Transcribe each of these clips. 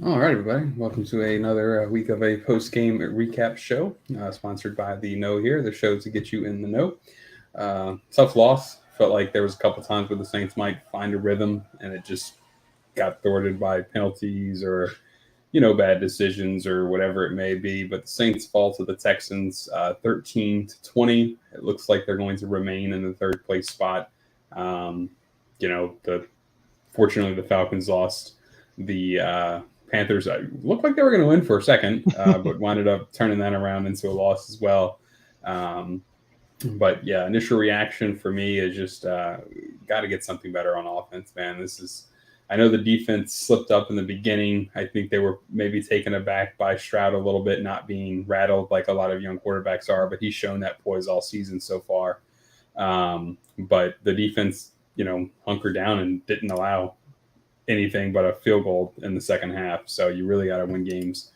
All right, everybody. Welcome to another week of a post-game recap show, sponsored by the Know here, the show to get you in the know. Tough loss. Felt like there was a couple times where the Saints might find a rhythm, and it just got thwarted by penalties or bad decisions or whatever it may be. But the Saints fall to the Texans, 13-20. It looks like they're going to remain in the third place spot. Um, the Fortunately, the Falcons lost. The Panthers looked like they were going to win for a second, but wound up turning that around into a loss as well. Um, but yeah, initial reaction for me is just got to get something better on offense, man. I know the defense slipped up in the beginning. I think they were maybe taken aback by Stroud a little bit, not being rattled like a lot of young quarterbacks are, but he's shown that poise all season so far. But the defense, hunkered down and didn't allow anything but a field goal in the second half. So you really got to win games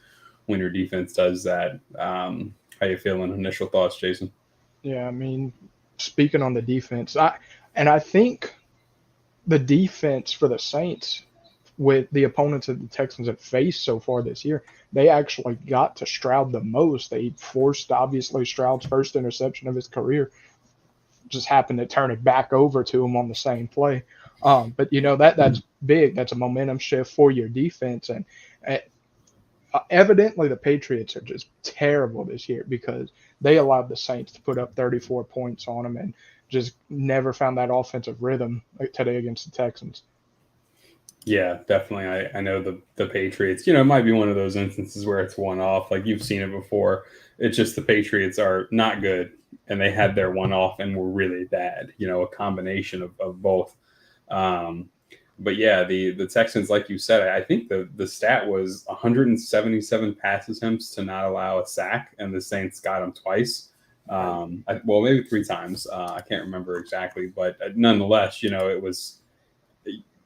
when your defense does that. How you feeling? Initial thoughts, Jason? Yeah, I mean, speaking on the defense, I think the defense for the Saints with the opponents that the Texans have faced so far this year, they actually got to Stroud the most. They forced obviously Stroud's first interception of his career, just happened to turn it back over to him on the same play. But that's big. That's a momentum shift for your defense, and uh, evidently the Patriots are just terrible this year because they allowed the Saints to put up 34 points on them and just never found that offensive rhythm today against the Texans. Yeah, definitely. I know the Patriots, it might be one of those instances where it's one off. Like you've seen it before. It's just the Patriots are not good and they had their one off and were really bad, a combination of both. Um, but yeah, the Texans, like you said, I think the stat was 177 pass attempts to not allow a sack, and the Saints got them twice. Well, maybe three times. I can't remember exactly, but nonetheless, it was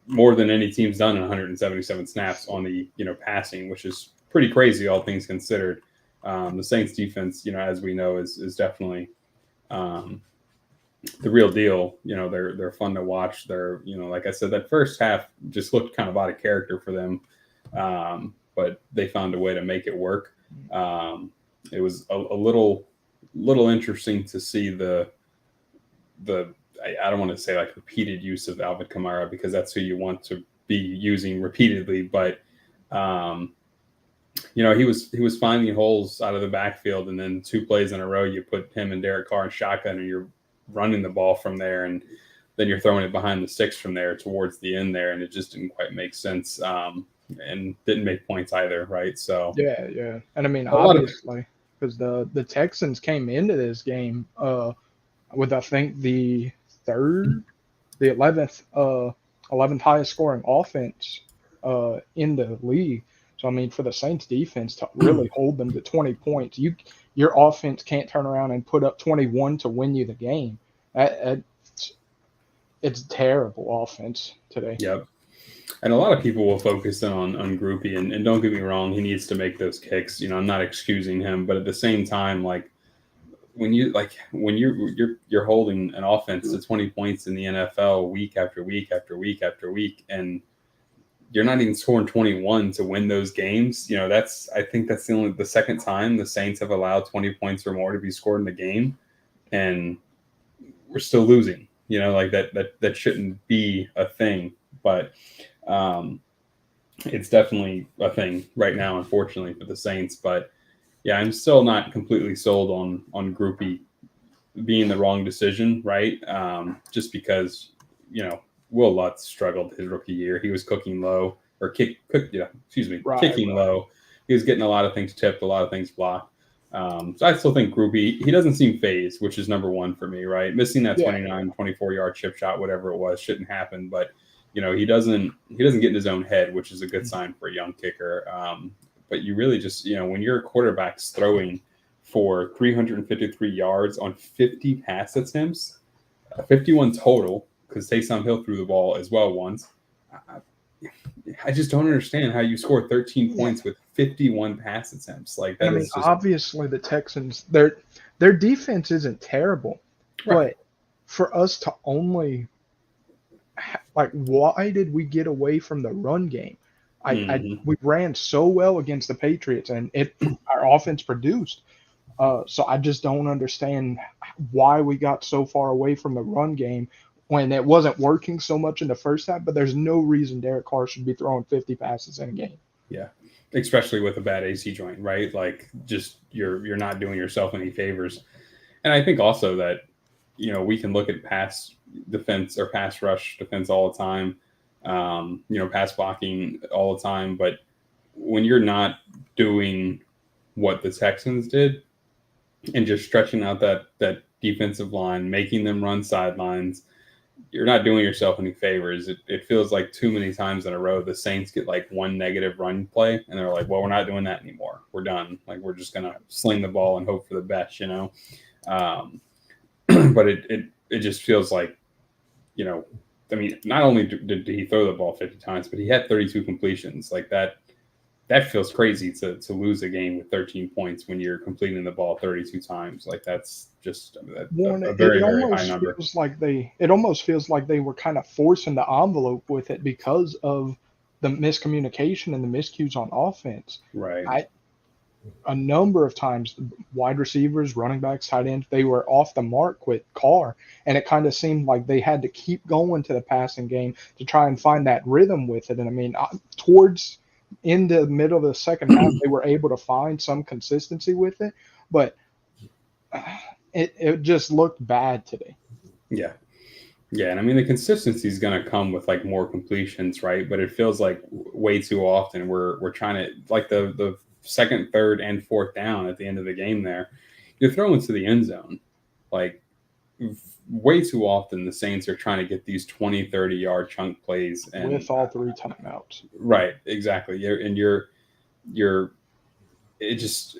more than any team's done in 177 snaps on the passing, which is pretty crazy, all things considered. The Saints defense, as we know, is definitely um, the real deal. They're fun to watch. They're like I said, that first half just looked kind of out of character for them, but they found a way to make it work. It was a little interesting to see the I don't want to say like repeated use of Alvin Kamara because that's who you want to be using repeatedly, but um, he was finding holes out of the backfield, and then two plays in a row you put him and Derek Carr in shotgun, and you're running the ball from there, and then you're throwing it behind the sticks from there towards the end there, and it just didn't quite make sense, and didn't make points either, right? So Yeah, yeah, and I mean a lot of obviously because the Texans came into this game with I think third, the 11th highest scoring offense in the league. So I mean, for the Saints defense to really hold them to 20 points, your offense can't turn around and put up 21 to win you the game. It's, it's terrible offense today. yeah. And a lot of people will focus in on Groupie, and don't get me wrong, he needs to make those kicks. I'm not excusing him, but at the same time, like when you're holding an offense to 20 points in the NFL week after week after week after week, and you're not even scoring 21 to win those games. I think that's the second time the Saints have allowed 20 points or more to be scored in the game, and we're still losing. Like that shouldn't be a thing, but um, it's definitely a thing right now, unfortunately for the Saints. But yeah, I'm still not completely sold on Groupie being the wrong decision, right? Just because Will Lutz struggled his rookie year. He was cooking low or Right, kicking right. low. He was getting a lot of things tipped, a lot of things blocked. So I still think Groupie, he doesn't seem phased, which is number one for me, right? Missing that Yeah, 29, 24-yard chip shot, whatever it was, shouldn't happen. But he doesn't get in his own head, which is a good sign for a young kicker. But you really just when your quarterback's throwing for 353 yards on 50 pass attempts, 51 total, because Taysom Hill threw the ball as well once. I, I just don't understand how you score 13 yeah. points with 51 pass attempts. Like And I that mean, is just obviously the Texans, their defense isn't terrible, right. but for us to only like, why did we get away from the run game? Hmm. We ran so well against the Patriots, and our offense produced. So I just don't understand why we got so far away from the run game when it wasn't working so much in the first half. But there's no reason Derek Carr should be throwing 50 passes in a game. Yeah, especially with a bad AC joint, right? Like, just you're not doing yourself any favors. And I think also that we can look at pass defense or pass rush defense all the time, pass blocking all the time, but when you're not doing what the Texans did and just stretching out that defensive line, making them run sidelines, you're not doing yourself any favors. It feels like too many times in a row the Saints get like one negative run play and they're like, well, we're not doing that anymore. We're done. Like, we're just gonna sling the ball and hope for the best. Um, but it just feels like, you know, I mean, not only did he throw the ball 50 times, but he had 32 completions. Like, that feels crazy to lose a game with 13 points when you're completing the ball 32 times. Like, that's just One, a very, it very high almost number. feels like it almost feels like they were kind of forcing the envelope with it because of the miscommunication and the miscues on offense. Right. I A number of times, the wide receivers, running backs, tight ends, they were off the mark with Carr, and it kind of seemed like they had to keep going to the passing game to try and find that rhythm with it. And I mean, towards in the middle of the second half, they were able to find some consistency with it, but it just looked bad today. Yeah. Yeah, and I mean the consistency is going to come with like more completions, right? But it feels like way too often we're trying to, like, the second, third, and fourth down at the end of the game. There, you're throwing to the end zone, like, way too often. The Saints are trying to get these 20, 30 yard chunk plays, and With all three timeouts. right, exactly. You're it just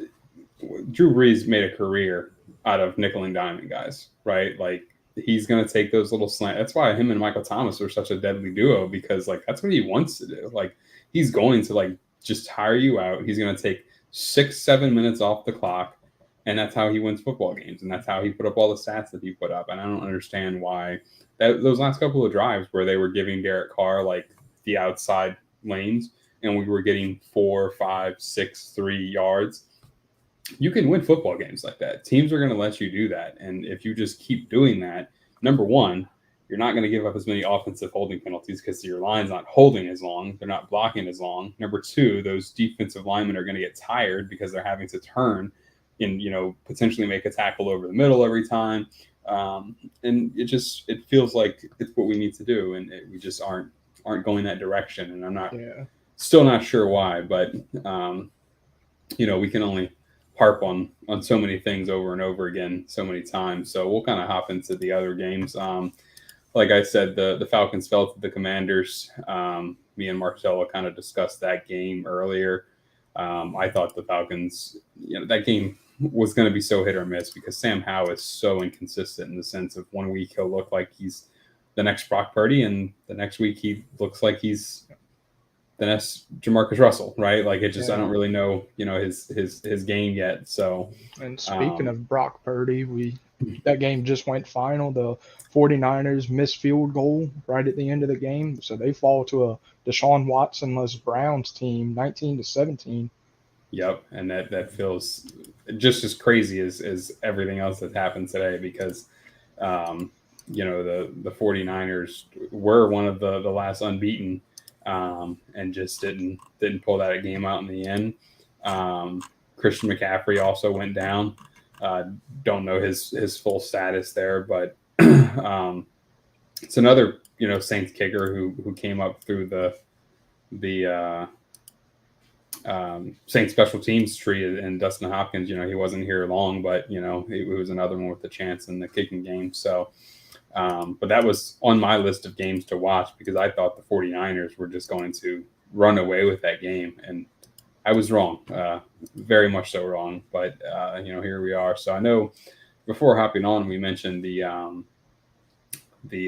Drew Brees made a career out of nickel and diming guys, right? Like, he's going to take those little slant. That's why him and Michael Thomas are such a deadly duo, because like that's what he wants to do. Like, he's going to like just tire you out. He's going to take 6, 7 minutes off the clock, and that's how he wins football games, and that's how he put up all the stats that he put up. And I don't understand why those last couple of drives where they were giving Derek Carr like the outside lanes, and we were getting 4, 5, 6, 3 yards. You can win football games like that. Teams are going to let you do that. And if you just keep doing that, number one, you're not going to give up as many offensive holding penalties because your line's not holding as long. They're not blocking as long. Number two, those defensive linemen are going to get tired because they're having to turn and, potentially make a tackle over the middle every time. And it feels like it's what we need to do. And we just aren't going that direction. And I'm not Yeah. still not sure why, but we can only harp on so many things over and over again so many times. So we'll kind of hop into the other games. Like I said, the Falcons fell to the Commanders. Me and Marcelo kind of discussed that game earlier. I thought the Falcons, that game was going to be so hit or miss because Sam Howell is so inconsistent in the sense of 1 week he'll look like he's the next Brock Purdy, and the next week he looks like he's the next Jamarcus Russell, right? Like, it just, I Yeah. don't really know, his game yet. So, And speaking um, of Brock Purdy, that game just went final. The 49ers missed field goal right at the end of the game, so they fall to a Deshaun Watson-less Browns team, 19-17. yep, and that feels just as crazy as everything else that's happened today because, um, the 49ers were one of the last unbeaten, and just didn't pull that game out in the end. Um, Christian McCaffrey also went down. Uh, don't know his full status there, but it's another Saints kicker who came up through the Saints special teams tree, and Dustin Hopkins. He wasn't here long, but it was another one with a chance in the kicking game. So, but that was on my list of games to watch because I thought the 49ers were just going to run away with that game, and I was wrong, very much so wrong. But here we are. So I know before hopping on, we mentioned the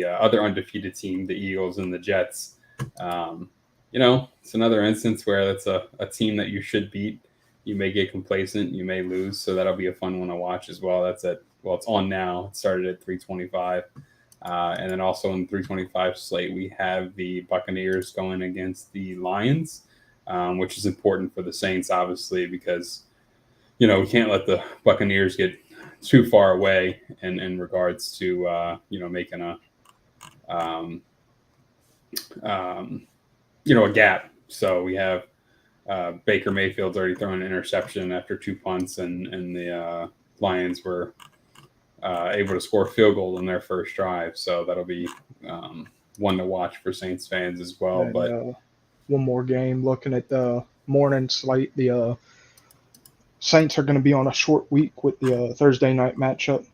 other undefeated team, the Eagles and the Jets. Um, it's another instance where that's a team that you should beat. You may get complacent, you may lose, so that'll be a fun one to watch as well. It's on now. It started at 3:25, and then also in the 3:25 slate we have the Buccaneers going against the Lions. which is important for the Saints, obviously, because we can't let the Buccaneers get too far away in regards to making um, a gap. So we have Baker Mayfield's already thrown an interception after 2 punts, and the Lions were able to score a field goal in their first drive. So that'll be one to watch for Saints fans as well. And But one more game, looking at the morning slate, the Saints are going to be on a short week with the Thursday night matchup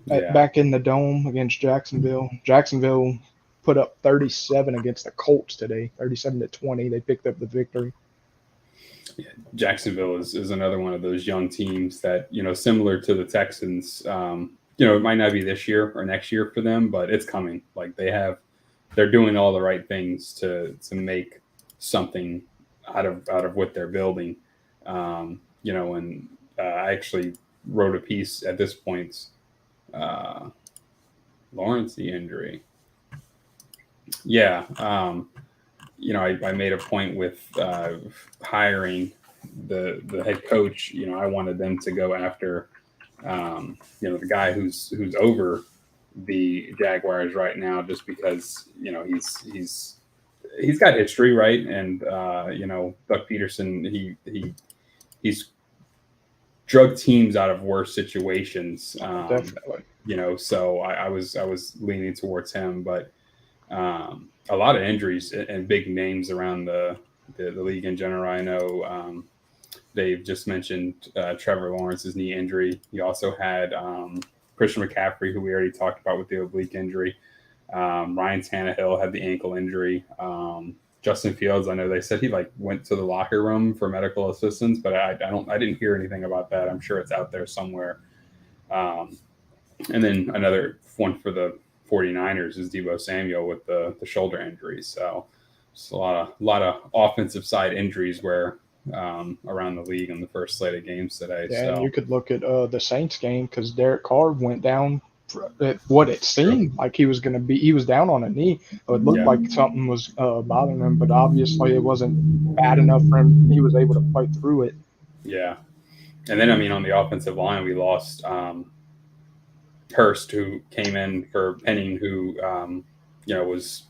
back in the Dome against Jacksonville. Jacksonville put up 37 against the Colts today, 37-20. They picked up the victory. Yeah, Jacksonville is another one of those young teams that, similar to the Texans, it might not be this year or next year for them, but it's coming. Like they're doing all the right things to make something out of what they're building. And I actually wrote a piece at this point. Lawrence, the injury. Yeah. I made a point with hiring the head coach. I wanted them to go after, the guy who's over the Jaguars right now, just because he's got history, right? And Doug Peterson, he's drug teams out of worse situations. Definitely. So I was leaning towards him, but a lot of injuries and big names around the league in general. I know they've just mentioned Trevor Lawrence's knee injury. He also had Christian McCaffrey, who we already talked about with the oblique injury. Ryan Tannehill had the ankle injury. Justin Fields, I know they said he went to the locker room for medical assistance, but I didn't hear anything about that. I'm sure it's out there somewhere. And then another one for the 49ers is Deebo Samuel with the shoulder injury. So it's a lot of offensive side injuries where around the league on the first slate of games today. Yeah, so. and you could look at the Saints game because Derek Carr went down. What it seemed like he was going to be, he was down on a knee. It looked like something was bothering him, but obviously it wasn't bad enough for him. He was able to play through it. Yeah. And then, on the offensive line, we lost Hurst, who came in for Penning, who, was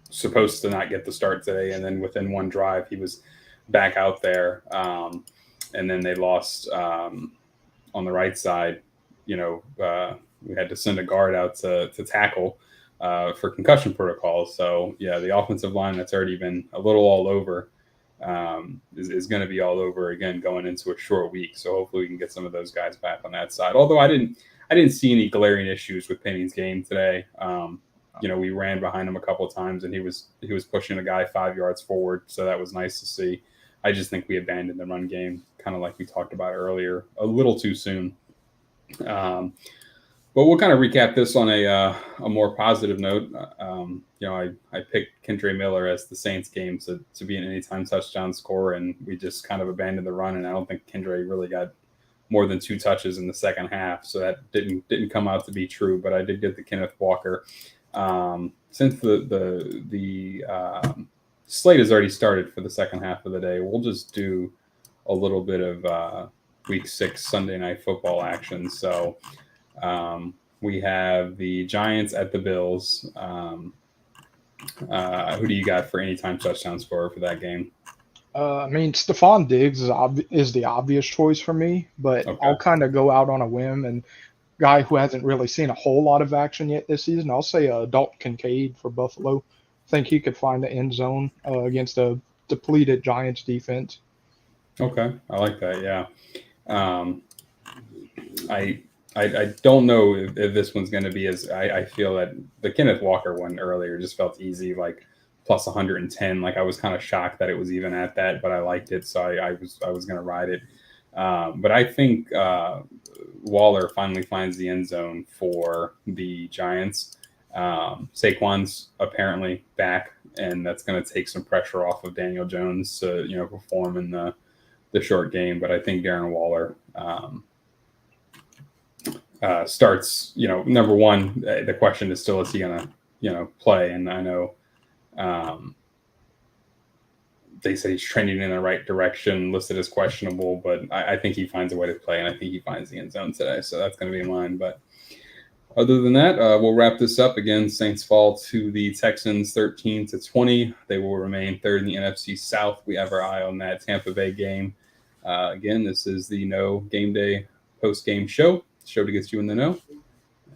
supposed to not get the start today. And then within one drive, he was back out there. And then they lost on the right side. We had to send a guard out to tackle for concussion protocols. So, the offensive line that's already been a little all over is going to be all over again going into a short week. So hopefully we can get some of those guys back on that side. Although I didn't see any glaring issues with Penning's game today. We ran behind him a couple of times, and he was pushing a guy 5 yards forward. So that was nice to see. I just think we abandoned the run game, kind of like we talked about earlier, a little too soon. But we'll kind of recap this on a more positive note. I picked Kendre Miller as the Saints game to be an anytime touchdown scorer, and we just kind of abandoned the run. And I don't think Kendre really got more than 2 touches in the second half, so that didn't come out to be true. But I did get the Kenneth Walker. Since the slate has already started for the second half of the day, we'll just do a little bit of Week 6 Sunday Night Football action. So. We have the Giants at the Bills. Who do you got for anytime touchdown scorer for that game? Stephon Diggs is the obvious choice for me, but okay. I'll kind of go out on a whim and guy who hasn't really seen a whole lot of action yet this season. I'll say Dalton Kincaid for Buffalo. I think he could find the end zone against a depleted Giants defense. Okay, I like that. Yeah, I don't know if this one's going to be as I feel that the Kenneth Walker one earlier just felt easy, like plus 110. Like I was kind of shocked that it was even at that, but I liked it, so I was going to ride it. But I think Waller finally finds the end zone for the Giants. Saquon's apparently back, and that's going to take some pressure off of Daniel Jones to perform in the short game. But I think Darren Waller. Starts, number one, the question is still, is he going to, play? And I know they said he's trending in the right direction, listed as questionable, but I think he finds a way to play, and I think he finds the end zone today. So that's going to be mine. But other than that, we'll wrap this up. Again, Saints fall to the Texans 13-20. They will remain third in the NFC South. We have our eye on that Tampa Bay game. Again, this is the Kneaux Game Day post-game show to get you in the know.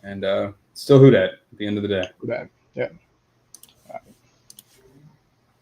And still who dat at the end of the day. That, yeah.